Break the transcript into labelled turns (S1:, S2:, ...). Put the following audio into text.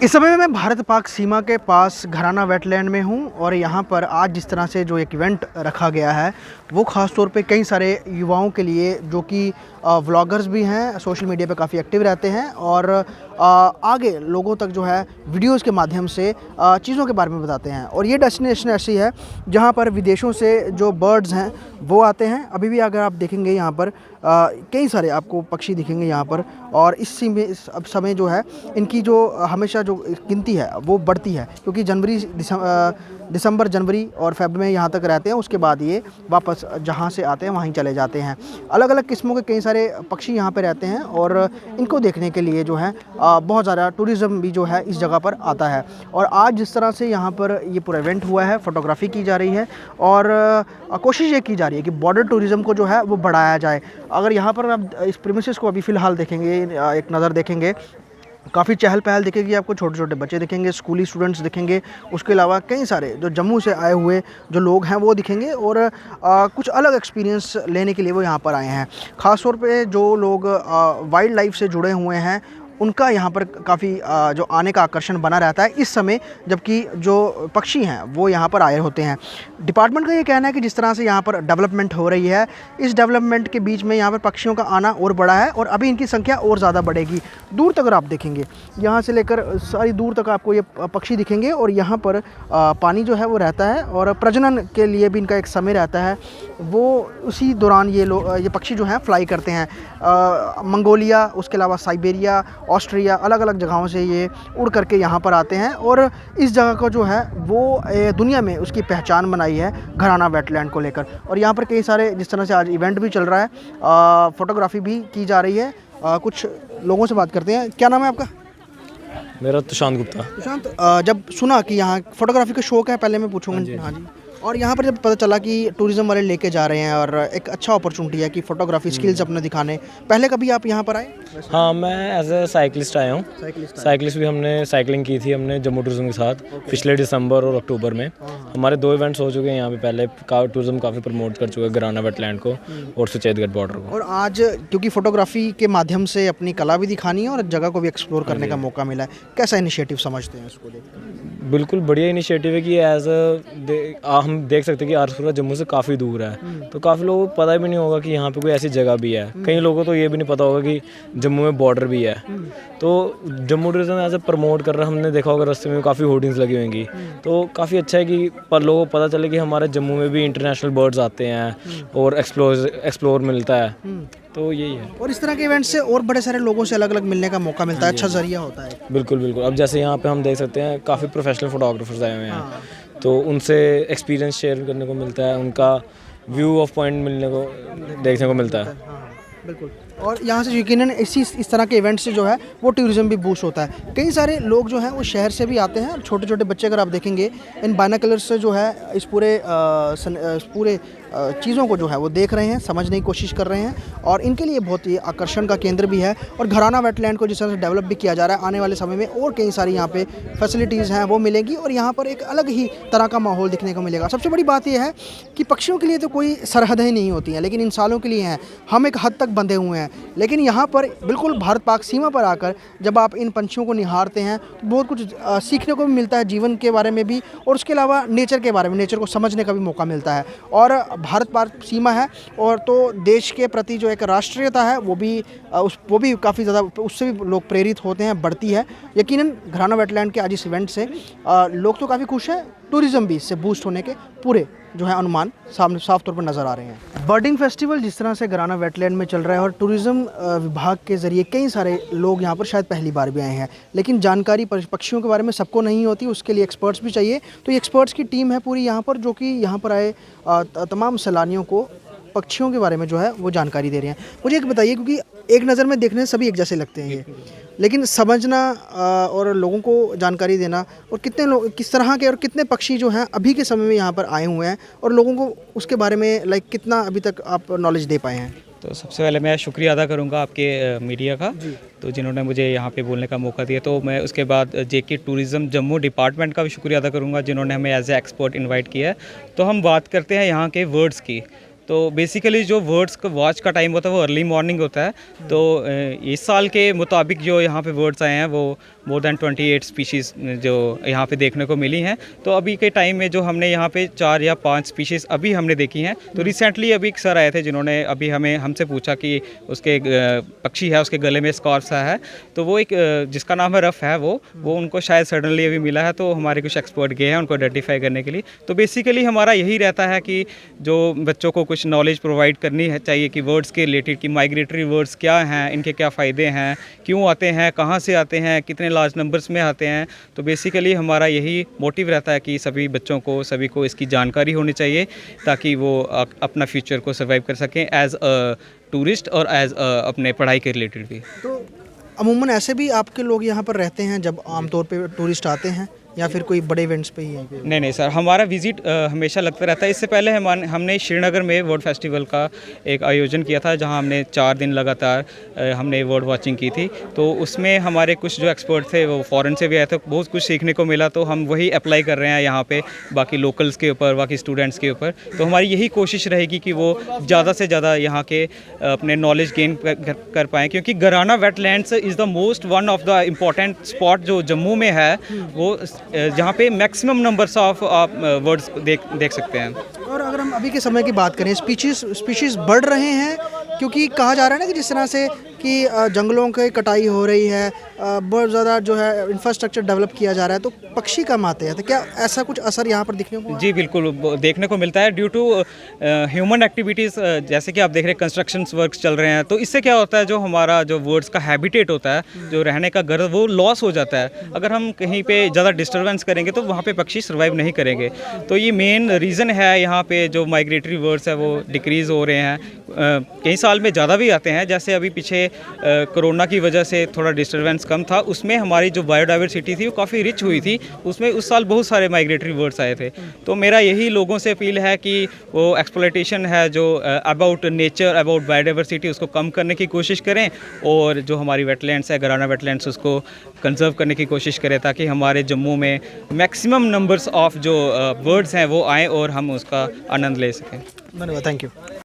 S1: इस समय मैं भारत पाक सीमा के पास घराना वेटलैंड में हूं और यहां पर आज जिस तरह से जो एक इवेंट रखा गया है वो ख़ास तौर पे कई सारे युवाओं के लिए जो कि व्लॉगर्स भी हैं, सोशल मीडिया पे काफ़ी एक्टिव रहते हैं और आगे लोगों तक जो है वीडियोस के माध्यम से चीज़ों के बारे में बताते हैं। और ये डेस्टिनेशन ऐसी है जहां पर विदेशों से जो बर्ड्स हैं वो आते हैं। अभी भी अगर आप देखेंगे यहाँ पर कई सारे आपको पक्षी दिखेंगे यहाँ पर, और इस समय जो है इनकी जो हमेशा जो गिनती है वो बढ़ती है, क्योंकि दिसंबर जनवरी और फरवरी में यहाँ तक रहते हैं। उसके बाद ये वापस जहाँ से आते हैं वहीं चले जाते हैं। अलग अलग किस्मों के कई सारे पक्षी यहाँ पे रहते हैं और इनको देखने के लिए जो है बहुत ज़्यादा टूरिज़्म भी जो है इस जगह पर आता है। और आज जिस तरह से यहाँ पर ये पूरा इवेंट हुआ है, फ़ोटोग्राफ़ी की जा रही है और कोशिश ये की जा रही है कि बॉर्डर टूरिज़्म को जो है वो बढ़ाया जाए। अगर यहाँ पर आप इस प्रीमिसेस को अभी फ़िलहाल देखेंगे, एक नज़र देखेंगे, काफ़ी चहल पहल दिखेगी आपको। छोटे छोटे बच्चे दिखेंगे, स्कूली स्टूडेंट्स दिखेंगे, उसके अलावा कई सारे जो जम्मू से आए हुए जो लोग हैं वो दिखेंगे और कुछ अलग एक्सपीरियंस लेने के लिए वो यहाँ पर आए हैं। ख़ास तौर पे जो लोग वाइल्ड लाइफ से जुड़े हुए हैं उनका यहाँ पर काफ़ी जो आने का आकर्षण बना रहता है इस समय, जबकि जो पक्षी हैं वो यहाँ पर आए होते हैं। डिपार्टमेंट का ये कहना है कि जिस तरह से यहाँ पर डेवलपमेंट हो रही है, इस डेवलपमेंट के बीच में यहाँ पर पक्षियों का आना और बढ़ा है और अभी इनकी संख्या और ज़्यादा बढ़ेगी। दूर तक अगर आप देखेंगे, यहाँ से लेकर सारी दूर तक आपको ये पक्षी दिखेंगे और यहाँ पर पानी जो है वो रहता है और प्रजनन के लिए भी इनका एक समय रहता है। वो उसी दौरान ये पक्षी जो हैं फ्लाई करते हैं। मंगोलिया, उसके अलावा साइबेरिया, ऑस्ट्रिया, अलग अलग जगहों से ये उड़ करके यहाँ पर आते हैं और इस जगह को जो है वो दुनिया में उसकी पहचान बनाई है घराना वेटलैंड को लेकर। और यहाँ पर कई सारे जिस तरह से आज इवेंट भी चल रहा है, फ़ोटोग्राफ़ी भी की जा रही है। कुछ लोगों से बात करते हैं। क्या नाम है आपका?
S2: मेरा तुशांत गुप्ता।
S1: तुशांत, जब सुना कि यहाँ फ़ोटोग्राफ़ी का शौक़ है, पहले मैं पूछूँगा। हाँ जी। और यहाँ पर जब पता चला कि टूरिज़्म वाले लेके जा रहे हैं और एक अच्छा अपॉर्चुनिटी है कि फ़ोटोग्राफी स्किल्स अपने दिखाने, पहले कभी आप यहाँ पर आए?
S2: हाँ, मैं एज ए साइकिलिस्ट आया हूँ। साइकिलिस्ट भी हमने साइकिलिंग की थी हमने जम्मू टूरिज़्म के साथ पिछले दिसंबर और अक्टूबर में। हमारे 2 इवेंट्स हो चुके हैं यहाँ पे। पहले टूरिज़्म काफ़ी प्रमोट कर चुका है घराना वेटलैंड को और सुचेतगढ़ बॉर्डर को।
S1: और आज क्योंकि फ़ोटोग्राफी के माध्यम से अपनी कला भी दिखानी है और जगह को भी एक्सप्लोर करने का मौका मिला है, कैसा इनिशिएटिव समझते हैं इसको?
S2: बिल्कुल बढ़िया इनिशिएटिव है कि हम देख सकते हैं कि आरसूरा जम्मू से काफ़ी दूर है, तो काफ़ी लोगों को पता भी नहीं होगा कि यहाँ पे कोई ऐसी जगह भी है। कई लोगों को तो ये भी नहीं पता होगा कि जम्मू में बॉर्डर भी है। तो Jammu tourism as a promote कर रहा है। हमने देखा होगा रास्ते में काफ़ी होर्डिंग्स लगी होंगी, तो काफ़ी अच्छा है कि पर लोगों को पता चले कि हमारे जम्मू में भी इंटरनेशनल बर्ड्स आते हैं और एक्सप्लोर मिलता है। तो यही है।
S1: और इस तरह के इवेंट से और बड़े सारे लोगों से अलग अलग मिलने का मौका मिलता है, अच्छा जरिया होता है।
S2: बिल्कुल बिल्कुल। अब जैसे यहाँ पे हम देख सकते हैं काफ़ी प्रोफेशनल फोटोग्राफर्स आए हुए हैं, तो उनसे एक्सपीरियंस शेयर करने को मिलता है, उनका व्यू ऑफ पॉइंट देखने को मिलता है।
S1: बिल्कुल। और यहाँ से यकीनन इस तरह के इवेंट से जो है वो टूरिज़्म भी बूस्ट होता है। कई सारे लोग जो हैं वो शहर से भी आते हैं। छोटे छोटे बच्चे अगर आप देखेंगे इन बाइनोकुलर्स से जो है इस पूरे चीज़ों को जो है वो देख रहे हैं, समझने की कोशिश कर रहे हैं और इनके लिए बहुत ही आकर्षण का केंद्र भी है। और घराना वेटलैंड को जिस तरह से डेवलप भी किया जा रहा है, आने वाले समय में और कई सारी यहाँ पे फैसिलिटीज़ हैं वो मिलेंगी और यहाँ पर एक अलग ही तरह का माहौल दिखने को मिलेगा। सबसे बड़ी बात यह है कि पक्षियों के लिए तो कोई सरहदें नहीं होती हैं, लेकिन इंसानों के लिए हैं। हम एक हद तक बंधे हुए हैं, लेकिन यहाँ पर बिल्कुल भारत पाक सीमा पर आकर जब आप इन पंछियों को निहारते हैं तो बहुत कुछ सीखने को भी मिलता है, जीवन के बारे में भी, और उसके अलावा नेचर के बारे में, नेचर को समझने का भी मौका मिलता है। और भारत पाक सीमा है और तो देश के प्रति जो एक राष्ट्रीयता है वो भी काफ़ी ज़्यादा, उससे भी लोग प्रेरित होते हैं, बढ़ती है। यकीनन घराना वेटलैंड के आज इस इवेंट से लोग तो काफ़ी खुश हैं, टूरिज़्म भी इससे बूस्ट होने के पूरे जो है अनुमान साफ तौर पर नज़र आ रहे हैं। बर्डिंग फेस्टिवल जिस तरह से घराना वेटलैंड में चल रहा है और टूरिज़्म विभाग के ज़रिए कई सारे लोग यहाँ पर शायद पहली बार भी आए हैं, लेकिन जानकारी पक्षियों के बारे में सबको नहीं होती, उसके लिए एक्सपर्ट्स भी चाहिए। तो ये एक्सपर्ट्स की टीम है पूरी यहाँ पर, जो कि यहाँ पर आए तमाम सैलानियों को पक्षियों के बारे में जो है वो जानकारी दे रहे हैं। मुझे एक बताइए, क्योंकि एक नज़र में देखने सभी एक जैसे लगते हैं ये, लेकिन समझना और लोगों को जानकारी देना, और कितने लोग, किस तरह के और कितने पक्षी जो हैं अभी के समय में यहाँ पर आए हुए हैं और लोगों को उसके बारे में कितना अभी तक आप नॉलेज दे पाए हैं?
S3: तो सबसे पहले मैं शुक्रिया अदा करूंगा आपके मीडिया का, तो जिन्होंने मुझे यहाँ पे बोलने का मौका दिया। तो मैं उसके बाद जेके टूरिज़्म जम्मू डिपार्टमेंट का भी शुक्रिया अदा करूंगा, जिन्होंने हमें एज ए एक्सपर्ट इनवाइट किया है। तो हम बात करते हैं यहाँ के वर्ड्स की। तो बेसिकली जो वर्ड्स का वॉच का टाइम होता है वो अर्ली मॉर्निंग होता है। तो इस साल के मुताबिक जो यहाँ पे वर्ड्स आए हैं वो मोर दैन 28 स्पीशीज़ जो यहाँ पे देखने को मिली हैं। तो अभी के टाइम में जो हमने यहाँ पे 4 या 5 स्पीशीज़ अभी हमने देखी हैं। तो रिसेंटली अभी एक सर आए थे जिन्होंने अभी हमसे पूछा कि उसके पक्षी है, उसके गले में स्कॉर्फ सा है, तो वो एक जिसका नाम है रफ है, वो उनको शायद सडनली अभी मिला है। तो हमारे कुछ एक्सपर्ट गए हैं उनको आइडेंटिफाई करने के लिए। तो बेसिकली हमारा यही रहता है कि जो बच्चों को कुछ नॉलेज प्रोवाइड करनी है चाहिए कि वर्ड्स के रिलेटेड, कि माइग्रेटरी वर्ड्स क्या हैं, इनके क्या फ़ायदे हैं, क्यों आते हैं, कहाँ से आते हैं, कितने लार्ज नंबर्स में आते हैं। तो बेसिकली हमारा यही मोटिव रहता है कि सभी बच्चों को, सभी को इसकी जानकारी होनी चाहिए ताकि वो अपना फ्यूचर को सर्वाइव कर सकें एज़ अ टूरिस्ट और एज़ अपने पढ़ाई के रिलेटेड भी।
S1: तो अमूमन ऐसे भी आपके लोग यहाँ पर रहते हैं जब आमतौर पे टूरिस्ट आते हैं, या फिर कोई बड़े इवेंट्स पे ही है?
S3: नहीं सर, हमारा विज़िट हमेशा लगता रहता है। इससे पहले हमने श्रीनगर में वर्ड फेस्टिवल का एक आयोजन किया था जहां हमने 4 दिन लगातार हमने वर्ड वॉचिंग की थी। तो उसमें हमारे कुछ जो एक्सपर्ट थे वो फॉरेन से भी आए थे, बहुत कुछ सीखने को मिला। तो हम वही अप्लाई कर रहे हैं यहाँ पे बाकी लोकल्स के ऊपर, बाकी स्टूडेंट्स के ऊपर। तो हमारी यही कोशिश रहेगी कि वो ज़्यादा से ज़्यादा यहाँ के अपने नॉलेज गेन कर पाएँ, क्योंकि Gharana wetlands is the most one of the important spot जो जम्मू में है, वो जहाँ पे मैक्सिमम नंबर्स ऑफ आप वर्ड्स देख सकते हैं।
S1: और अगर हम अभी के समय की बात करें, स्पीशीज़ बढ़ रहे हैं, क्योंकि कहा जा रहा है ना कि जिस तरह से कि जंगलों की कटाई हो रही है, बहुत ज़्यादा जो है इंफ्रास्ट्रक्चर डेवलप किया जा रहा है, तो पक्षी कम आते हैं। तो क्या ऐसा कुछ असर यहाँ पर दिखने को?
S3: जी बिल्कुल, देखने को मिलता है ड्यू टू ह्यूमन एक्टिविटीज़। जैसे कि आप देख रहे हैं कंस्ट्रक्शन वर्क्स चल रहे हैं, तो इससे क्या होता है, जो हमारा जो वर्ड्स का हैबिटेट होता है, जो रहने का घर, वो लॉस हो जाता है। अगर हम कहीं पे ज़्यादा डिस्टर्बेंस करेंगे तो वहाँ पे पक्षी सर्वाइव नहीं करेंगे। तो ये मेन रीज़न है यहाँ पे जो माइग्रेटरी वर्ड्स है वो डिक्रीज़ हो रहे हैं। कई साल में ज़्यादा भी आते हैं, जैसे अभी पीछे कोरोना की वजह से थोड़ा डिस्टर्बेंस कम था, उसमें हमारी जो बायोडाइवर्सिटी थी वो काफ़ी रिच हुई थी। उसमें उस साल बहुत सारे माइग्रेटरी बर्ड्स आए थे। तो मेरा यही लोगों से अपील है कि वो एक्सप्लॉयटेशन है जो अबाउट नेचर, अबाउट बायोडाइवर्सिटी, उसको कम करने की कोशिश करें, और जो हमारी वेटलैंड्स है, गराना वेटलैंड्स, उसको कंजर्व करने की कोशिश करें ताकि हमारे जम्मू में मैक्सिमम नंबर्स ऑफ जो बर्ड्स हैं वो आएँ और हम उसका आनंद ले सकें।
S1: धन्यवाद, थैंक यू।